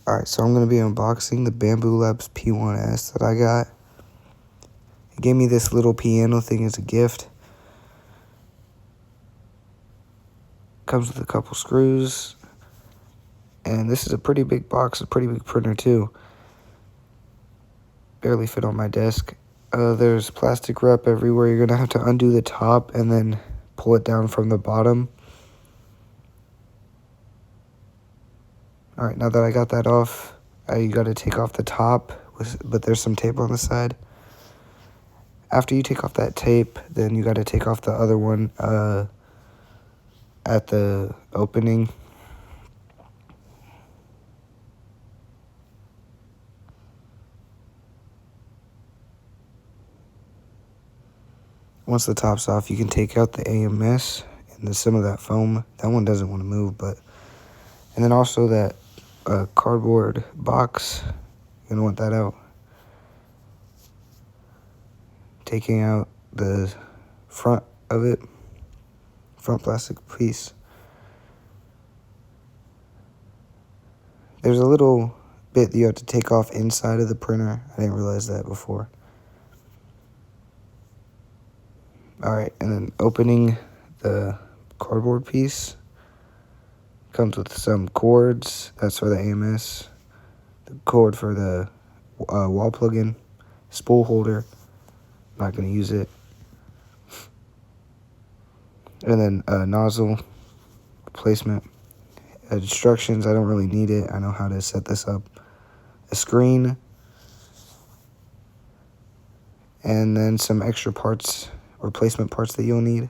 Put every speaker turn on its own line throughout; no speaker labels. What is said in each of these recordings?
Alright, so I'm going to be unboxing the Bambi P1S that I got. It gave me this little piano thing as a gift. Comes with a couple screws. And this is a pretty big box, a pretty big printer too. Barely fit on my desk. There's plastic wrap everywhere. You're going to have to undo the top and then pull it down from the bottom. Alright, now that I got that off, you got to take off the top, but there's some tape on the side. After you take off that tape, then you got to take off the other one at the opening. Once the top's off, you can take out the AMS and some of that foam. That one doesn't want to move, and then also that cardboard box, you're gonna want that out. Taking out the front of it, front plastic piece. There's a little bit that you have to take off inside of the printer. I didn't realize that before. Alright, and then opening the cardboard piece. Comes with some cords. That's for the AMS. The cord for the wall plug-in. Spool holder. Not going to use it. And then nozzle replacement. Instructions, I don't really need it. I know how to set this up. A screen. And then some extra parts, replacement parts that you'll need.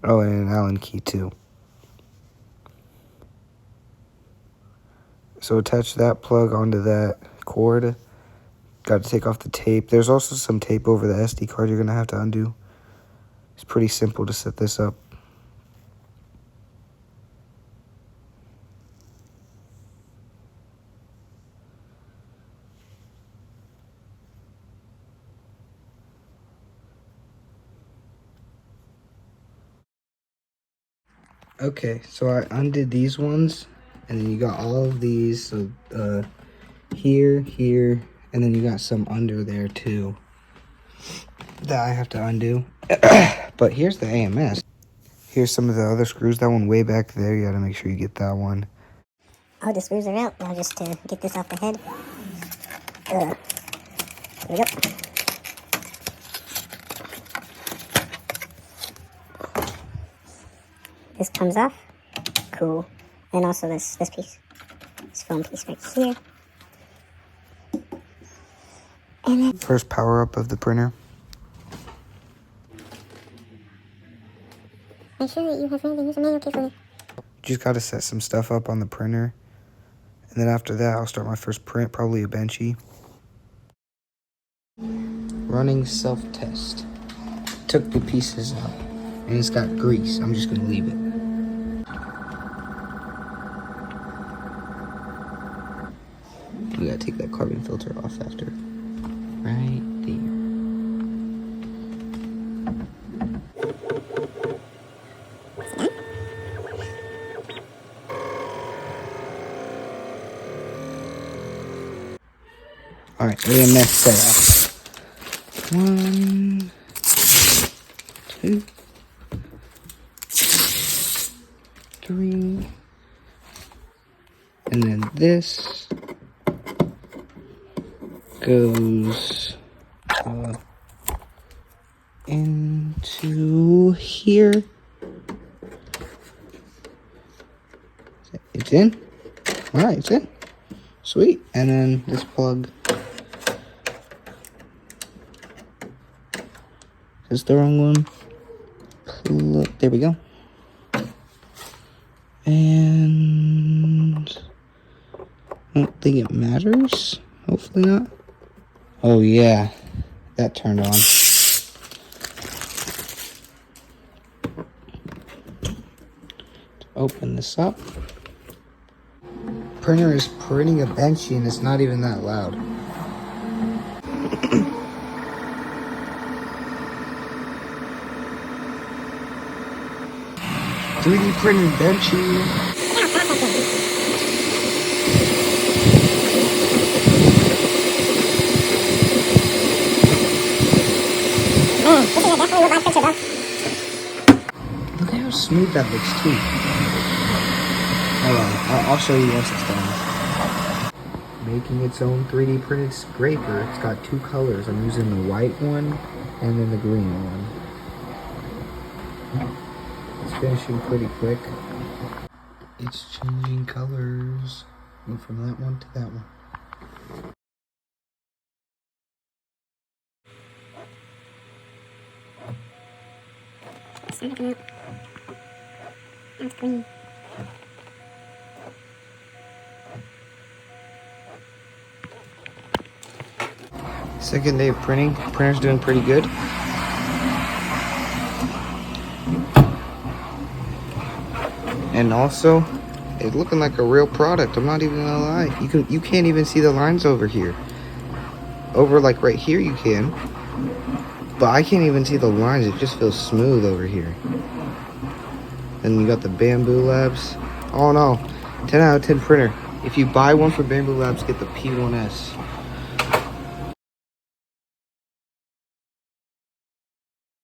Oh, and an Allen key too. So attach that plug onto that cord. Got to take off the tape. There's also some tape over the SD card you're going to have to undo. It's pretty simple to set this up. Okay, so I undid these ones, and then you got all of these, so here, and then you got some under there too that I have to undo. But here's the AMS. Here's some of the other screws. That one way back there, you gotta make sure you get that one.
Oh, the screws are out now, just to get this off the head. There we go. This comes off. Cool. And also this piece. This foam piece right here. And then
First power up of the printer.
make sure that you have ready to use a manual carefully.
Just gotta set some stuff up on the printer. And then after that, I'll start my first print, probably a benchy. Running self-test. Took the pieces out. And it's got grease. I'm just gonna leave it. You gotta take that carbon filter off after. Right there. Alright, AMS setup. 1, 2, 3. And then this goes into here. It's in. All right, it's in. Sweet. And then this plug is the wrong one. There we go. And I don't think it matters. Hopefully not. Oh yeah, that turned on. To open this up. Printer is printing a benchy and it's not even that loud. 3D printed benchy.
Man, this is definitely what my picture though.
Look at how smooth that looks too. Hold on, I'll show you once it's done. Making its own 3D printed scraper. It's got two colors. I'm using the white one and then the green one. It's finishing pretty quick. It's changing colors. Went from that one to that one.
It's not looking out. That's green.
Second day of printing. Printer's doing pretty good. And also, it's looking like a real product. I'm not even gonna lie. You can't even see the lines over here. Over like right here you can. But I can't even see the lines. It just feels smooth over here. And you got the Bamboo Labs. Oh no, 10 out of 10 printer. If you buy one from Bamboo Labs, get the P1S.